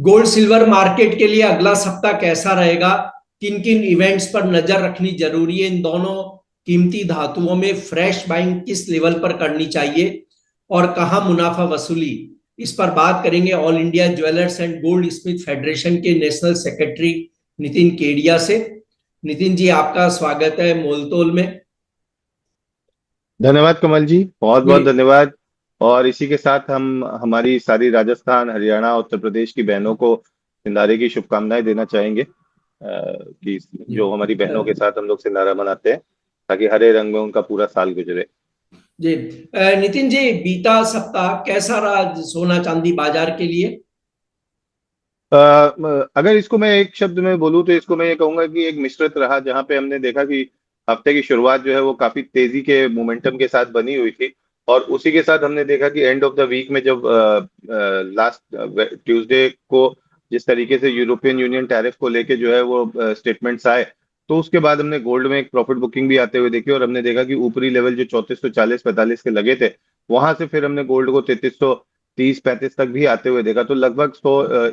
Gold silver market के लिए अगला सप्ताह कैसा रहेगा? किन किन इवेंट्स पर नजर रखनी जरूरी है? इन दोनों कीमती धातुओं में फ्रेश बाइंग किस लेवल पर करनी चाहिए और कहां मुनाफा वसूली? इस पर बात करेंगे all India jewellers and gold Smith federation के नेशनल सेक्रेटरी नितिन केडिया से। नितिन जी, आपका स्वागत है मोलतोल में। धन्यवाद कमल जी, बहुत जी। बहुत धन्यवाद। और इसी के साथ हम हमारी सारी राजस्थान, हरियाणा, उत्तर प्रदेश की बहनों को सिंधारे की शुभकामनाएं देना चाहेंगे। कि जी। जो हमारी अ, बहनों के साथ हम लोग सिंधारा मनाते हैं, ताकि हरे रंग में उनका पूरा साल गुजरे। जी। नितिन जी, बीता सप्ताह कैसा रहा सोना चांदी बाजार के लिए? अगर इसको मैं एक शब्द में बोलूँ तो इसको मैं ये कहूंगा कि एक मिश्रित रहा, जहाँ पे हमने देखा कि हफ्ते की शुरुआत जो है वो काफी तेजी के मोमेंटम के साथ बनी हुई थी। और उसी के साथ हमने देखा कि एंड ऑफ द वीक में जब लास्ट ट्यूसडे को जिस तरीके से यूरोपियन यूनियन टैरिफ को लेके जो है वो स्टेटमेंट्स आए, तो उसके बाद हमने गोल्ड में एक प्रॉफिट बुकिंग भी आते हुए देखी। और हमने देखा कि ऊपरी लेवल जो 3440-45 के लगे थे, वहां से फिर हमने गोल्ड को 3330-35 तक भी आते हुए देखा। तो लगभग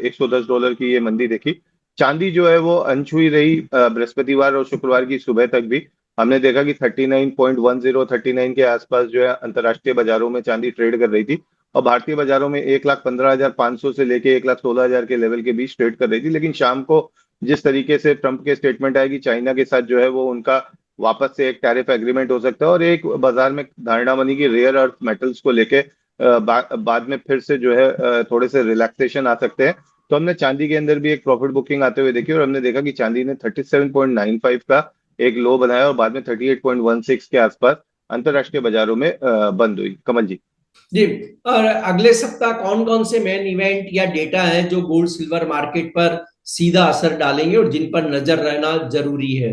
110 डॉलर की ये मंदी देखी। चांदी जो है वो अनछुई रही बृहस्पतिवार और शुक्रवार की सुबह तक भी। हमने देखा कि 39.10, 39 के आसपास जो है अंतर्राष्ट्रीय बाजारों में चांदी ट्रेड कर रही थी। और भारतीय बाजारों में 1,15,500 से लेके 1,16,000 के लेवल के बीच ट्रेड कर रही थी। लेकिन शाम को जिस तरीके से ट्रंप के स्टेटमेंट आए कि चाइना के साथ जो है वो उनका वापस से एक टैरिफ एग्रीमेंट हो सकता है, और एक बाजार में धारणा बनी कि रेयर अर्थ मेटल्स को लेके बाद में फिर से जो है थोड़े से रिलैक्सेशन आ सकते हैं। तो हमने चांदी के अंदर भी एक प्रॉफिट बुकिंग आते हुए देखी, और हमने देखा कि चांदी ने 37.95 का एक लो बनाया और बाद में 38.16 के आसपास अंतरराष्ट्रीय बाजारों में बंद हुई। कमल जी। जी। और अगले सप्ताह कौन कौन से मेन इवेंट या डेटा हैं जो गोल्ड सिल्वर मार्केट पर सीधा असर डालेंगे और जिन पर नजर रहना जरूरी है?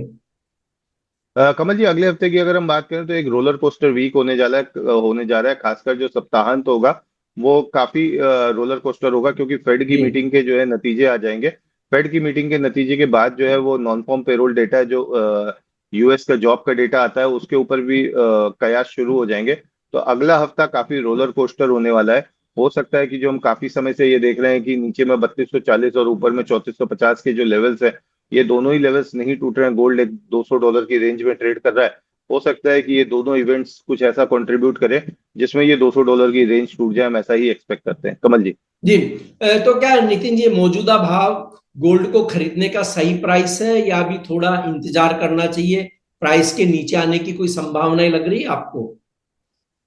कमल जी, अगले हफ्ते की अगर हम बात करें तो एक रोलर कोस्टर वीक होने जा रहा है। खासकर जो सप्ताहांत होगा वो काफी रोलर कोस्टर होगा, क्योंकि फेड की जी। मीटिंग के जो है नतीजे आ जाएंगे। फेड की मीटिंग के नतीजे के बाद जो है वो नॉन फॉर्म पेरोल डेटा है, जो यूएस का जॉब का डेटा आता है, उसके ऊपर भी कयास शुरू हो जाएंगे। तो अगला हफ्ता काफी रोलर कोस्टर होने वाला है। हो सकता है कि जो हम काफी समय से ये देख रहे हैं कि नीचे में 3240 और ऊपर में 3450 के जो लेवल्स है, ये दोनों ही लेवल्स नहीं टूट रहे हैं। गोल्ड एक 200 डॉलर की रेंज में ट्रेड कर रहा है। हो सकता है कि ये दोनों इवेंट्स कुछ ऐसा कंट्रीब्यूट करें जिसमें ये 200 डॉलर की रेंज टूट जाए। हम ऐसा ही एक्सपेक्ट करते हैं कमल जी। जी। तो क्या नितिन जी, मौजूदा भाव गोल्ड को खरीदने का सही प्राइस है या अभी थोड़ा इंतजार करना चाहिए? प्राइस के नीचे आने की कोई संभावनाएं लग रही है आपको?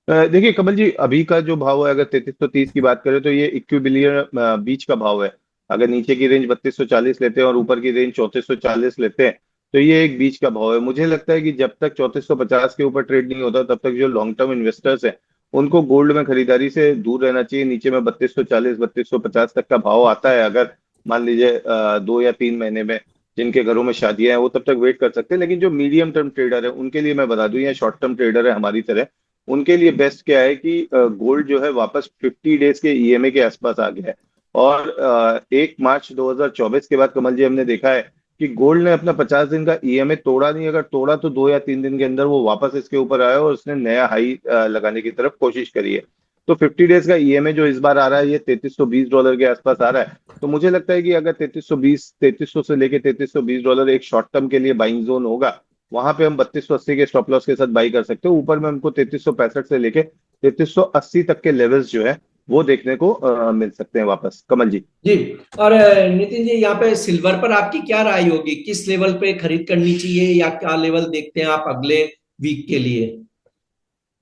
देखिए कमल जी, अभी का जो भाव है, अगर 3330 की बात करें तो ये इक्विबिलियन बीच का भाव है। अगर नीचे की रेंज 3240 लेते हैं और ऊपर की रेंज 3440 लेते हैं, तो ये एक बीच का भाव है। मुझे लगता है कि जब तक 3450 के ऊपर ट्रेड नहीं होता, तब तक जो लॉन्ग टर्म इन्वेस्टर्स हैं उनको गोल्ड में खरीदारी से दूर रहना चाहिए। नीचे में 3240, 3250 तक का भाव आता है, अगर मान लीजिए 2 या 3 महीने में जिनके घरों में शादियां हैं वो तब तक वेट कर सकते हैं। लेकिन जो मीडियम टर्म ट्रेडर है उनके लिए मैं बता दूं, या शॉर्ट टर्म ट्रेडर है हमारी तरह, उनके लिए बेस्ट क्या है कि गोल्ड जो है वापस 50 डेज के ईएमए के आसपास आ गया है। और 1 मार्च 2024 के बाद कमल जी हमने देखा है कि गोल्ड ने अपना 50 दिन का ईएमए तोड़ा नहीं। अगर तोड़ा तो 2 या 3 दिन के अंदर वो वापस इसके ऊपर आया और उसने नया हाई लगाने की तरफ कोशिश करी है। तो 50 डेज का ईएमए जो इस बार आ रहा है, ये 3320 डॉलर के आसपास आ रहा है। तो मुझे लगता है कि अगर 3300 से लेके 3320 डॉलर एक शॉर्ट टर्म के लिए बाइंग जोन होगा, वहां पे हम 3280 के स्टॉप लॉस के साथ बाई कर सकते हो। ऊपर में हमको 3365 से लेके 3380 तक के लेवल्स जो है वो देखने को मिल सकते हैं वापस। कमल जी। जी। और नितिन जी, यहाँ पे सिल्वर पर आपकी क्या राय होगी? किस लेवल पे खरीद करनी चाहिए या क्या लेवल देखते हैं आप अगले वीक के लिए?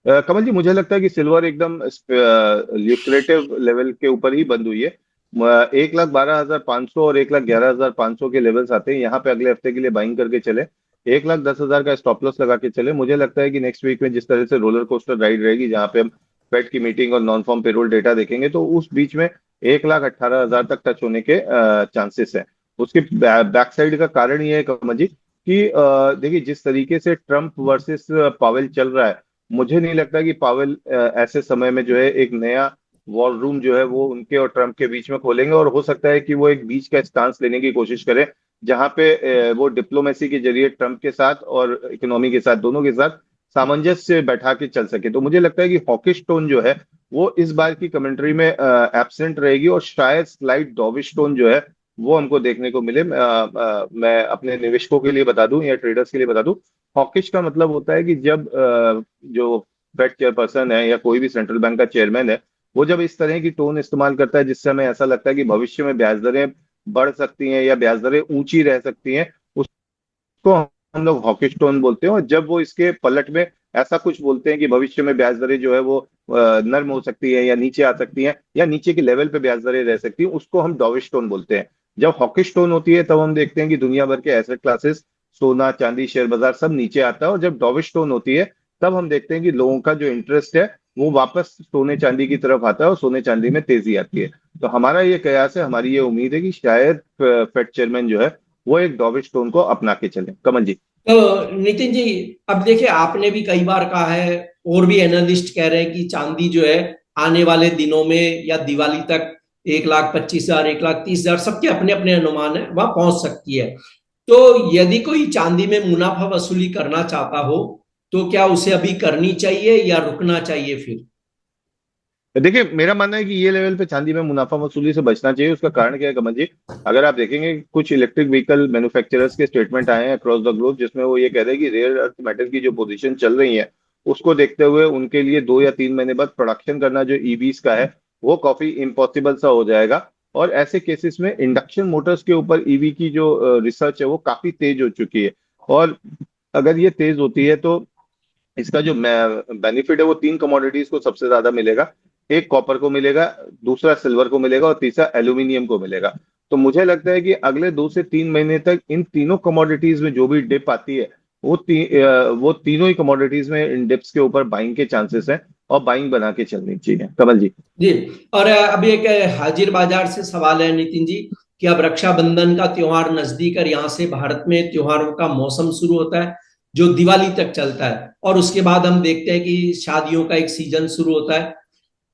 कमल जी, मुझे लगता है कि सिल्वर एकदम ल्यूक्रेटिव लेवल के ऊपर ही बंद हुई है। 1,12,500 और 1,11,500 के लेवल्स आते हैं यहाँ पे। अगले हफ्ते के लिए बाइंग करके चले, 1,10,000 का स्टॉप लॉस लगा के चले। मुझे लगता है कि नेक्स्ट वीक में जिस तरह से रोलर कोस्टर राइड रहेगी, जहाँ पे हम फेड की मीटिंग और नॉन फॉर्म पेरोल डेटा देखेंगे, तो उस बीच में 1,18,000 तक टच होने के चांसेस है। उसके बैक साइड का कारण ये है कमल जी कि देखिए जिस तरीके से ट्रम्प वर्सेस पावेल चल रहा है, मुझे नहीं लगता कि पावेल ऐसे समय में जो है एक नया वॉर रूम जो है वो उनके और ट्रम्प के बीच में खोलेंगे। और हो सकता है कि वो एक बीच का स्टांस लेने की कोशिश करें, जहां पे वो डिप्लोमेसी के जरिए ट्रम्प के साथ और इकोनॉमी के साथ, दोनों के साथ सामंजस्य बैठा के चल सके। तो मुझे लगता है कि हॉकिश टोन जो है वो इस बार की कमेंट्री में एब्सेंट रहेगी, और शायद स्लाइट डॉविश टोन जो है वो हमको देखने को मिले। मैं अपने निवेशकों के लिए बता दूं या ट्रेडर्स के लिए बता दूं, हॉकिश का मतलब होता है कि जब जो फेड चेयरपर्सन है या कोई भी सेंट्रल बैंक का चेयरमैन है, वो जब इस तरह की टोन इस्तेमाल करता है जिससे हमें ऐसा लगता है कि भविष्य में ब्याज दरें बढ़ सकती हैं या ब्याज दरें ऊंची रह सकती हैं, उसको हम लोग हॉकिश टोन बोलते हैं। और जब वो इसके पलट में ऐसा कुछ बोलते हैं कि भविष्य में ब्याज दरें जो है वो नर्म हो सकती है या नीचे आ सकती हैं या नीचे के लेवल पे ब्याज दरें रह सकती हैं, उसको हम डॉविश टोन बोलते हैं। जब हॉकिश टोन होती है तब हम देखते हैं कि दुनिया भर के एसेट क्लासेस, सोना चांदी शेयर बाजार सब नीचे आता है, और जब डॉविश टोन होती है तब हम देखते हैं कि लोगों का जो इंटरेस्ट है वो वापस सोने चांदी की तरफ आता है और सोने चांदी में तेजी आती है। तो हमारा ये कयास है, हमारी ये उम्मीद है कि शायद फेड चेयरमैन जो है वो एक डॉविश टोन को अपना के चले। कमल जी। तो नितिन जी, अब देखिए, आपने भी कई बार कहा है और भी एनालिस्ट कह रहे हैं कि चांदी जो है आने वाले दिनों में या दिवाली तक 1,25,000, 1,30,000, सबके अपने अपने अनुमान है, वहां पहुंच सकती है। तो यदि कोई चांदी में मुनाफा वसूली करना चाहता हो तो क्या उसे अभी करनी चाहिए या रुकना चाहिए फिर? देखिए, मेरा मानना है कि ये लेवल पे चांदी में मुनाफा वसूली से बचना चाहिए। उसका कारण क्या है कमल जी? अगर आप देखेंगे, कुछ इलेक्ट्रिक व्हीकल मैन्युफैक्चरर्स के स्टेटमेंट आए हैं अक्रॉस द ग्लोब, जिसमें वो ये कह रहे हैं कि रेयर अर्थ मेटल की जो पोजीशन चल रही है उसको देखते हुए उनके लिए 2 या 3 महीने बाद प्रोडक्शन करना जो ईवीज का है वो काफी इम्पॉसिबल सा हो जाएगा। और ऐसे केसेस में इंडक्शन मोटर्स के ऊपर ईवी की जो रिसर्च है वो काफी तेज हो चुकी है। और अगर ये तेज होती है तो इसका जो बेनिफिट है वो 3 कमोडिटीज को सबसे ज्यादा मिलेगा। एक कॉपर को मिलेगा, दूसरा सिल्वर को मिलेगा और तीसरा एल्यूमिनियम को मिलेगा। तो मुझे लगता है कि अगले 2 से 3 महीने तक इन तीनों कमोडिटीज में जो भी डिप आती है वो तीनों ही कमोडिटीज में इन डिप्स के ऊपर बाइंग के चांसेस हैं, और बाइंग बना के चलनी चाहिए। कमल जी। जी। और अभी एक हाजिर बाजार से सवाल है नितिन जी, कि अब रक्षाबंधन का त्योहार नजदीक, और यहाँ से भारत में त्योहारों का मौसम शुरू होता है जो दिवाली तक चलता है, और उसके बाद हम देखते हैं कि शादियों का एक सीजन शुरू होता है।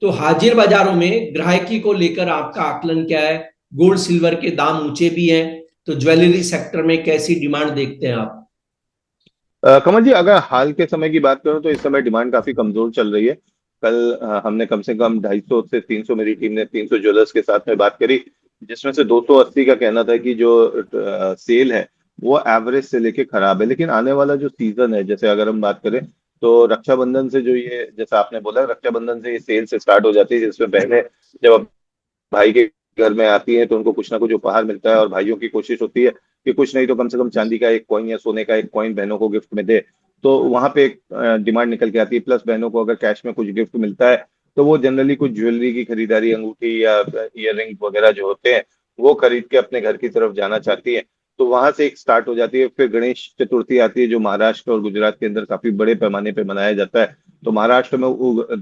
तो हाजिर बाजारों में ग्राहकी को लेकर आपका आकलन क्या है? गोल्ड सिल्वर के दाम ऊंचे भी हैं, तो ज्वेलरी सेक्टर में कैसी डिमांड देखते हैं आप? कमल जी, अगर हाल के समय की बात करूं तो इस समय डिमांड काफी कमजोर चल रही है। कल हमने कम से कम 250 से 300, मेरी टीम ने 300 ज्वेलर्स के साथ में बात करी, जिसमें से 280 का कहना था कि जो सेल है वो एवरेज से लेके खराब है। लेकिन आने वाला जो सीजन है, जैसे अगर हम बात करें तो रक्षाबंधन से जो ये, जैसा आपने बोला, रक्षाबंधन से ये सेल्स स्टार्ट हो जाती है, जिसमें बहनें जब भाई के घर में आती हैं तो उनको कुछ ना कुछ उपहार मिलता है, और भाइयों की कोशिश होती है कि कुछ नहीं तो कम से कम चांदी का एक कॉइन या सोने का एक कॉइन बहनों को गिफ्ट में दे। तो वहां पे एक डिमांड निकल के आती है। प्लस बहनों को अगर कैश में कुछ गिफ्ट मिलता है तो वो जनरली कुछ ज्वेलरी की खरीदारी, अंगूठी या ईयर रिंग वगैरह जो होते हैं वो खरीद के अपने घर की तरफ जाना चाहती है। तो वहां से एक स्टार्ट हो जाती है। फिर गणेश चतुर्थी आती है, जो महाराष्ट्र और गुजरात के अंदर काफी बड़े पैमाने पे मनाया जाता है। तो महाराष्ट्र में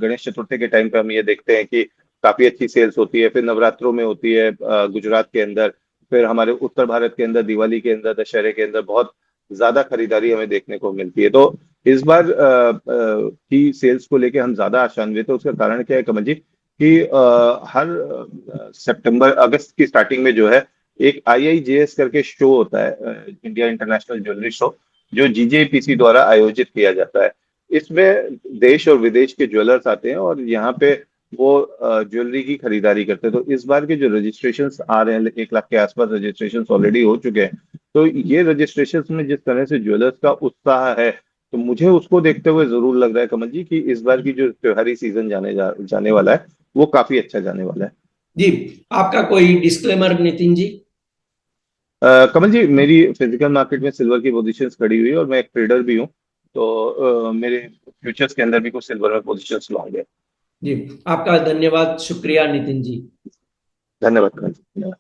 गणेश चतुर्थी के टाइम पे हम ये देखते हैं कि काफी अच्छी सेल्स होती है। फिर नवरात्रों में होती है गुजरात के अंदर। फिर हमारे उत्तर भारत के अंदर दिवाली के अंदर, दशहरे के अंदर बहुत ज्यादा खरीदारी हमें देखने को मिलती है। तो इस बार की सेल्स को लेके हम ज्यादा आशान्वित है। उसका कारण क्या है कमल जी? कि हर सितंबर अगस्त की स्टार्टिंग में जो है एक IIJS करके शो होता है, इंडिया इंटरनेशनल ज्वेलरी शो, जो GJPC द्वारा आयोजित किया जाता है। इसमें देश और विदेश के ज्वेलर्स आते हैं और यहाँ पे वो ज्वेलरी की खरीदारी करते हैं। तो इस बार के जो रजिस्ट्रेशंस आ रहे हैं, 1 लाख के आसपास रजिस्ट्रेशंस ऑलरेडी हो चुके हैं। तो ये रजिस्ट्रेशंस में जिस तरह से ज्वेलर्स का उत्साह है, तो मुझे उसको देखते हुए जरूर लग रहा है कमल जी कि इस बार की जो त्योहारी सीजन जाने वाला है वो काफी अच्छा जाने वाला है। जी। आपका कोई डिस्क्लेमर नितिन जी? कमल जी, मेरी फिजिकल मार्केट में सिल्वर की पोजीशंस खड़ी हुई है और मैं एक ट्रेडर भी हूँ। तो मेरे फ्यूचर्स के अंदर भी कुछ सिल्वर में पोजीशंस लॉन्ग है। जी। आपका धन्यवाद, शुक्रिया नितिन जी। धन्यवाद कमल जी, धन्यवाद।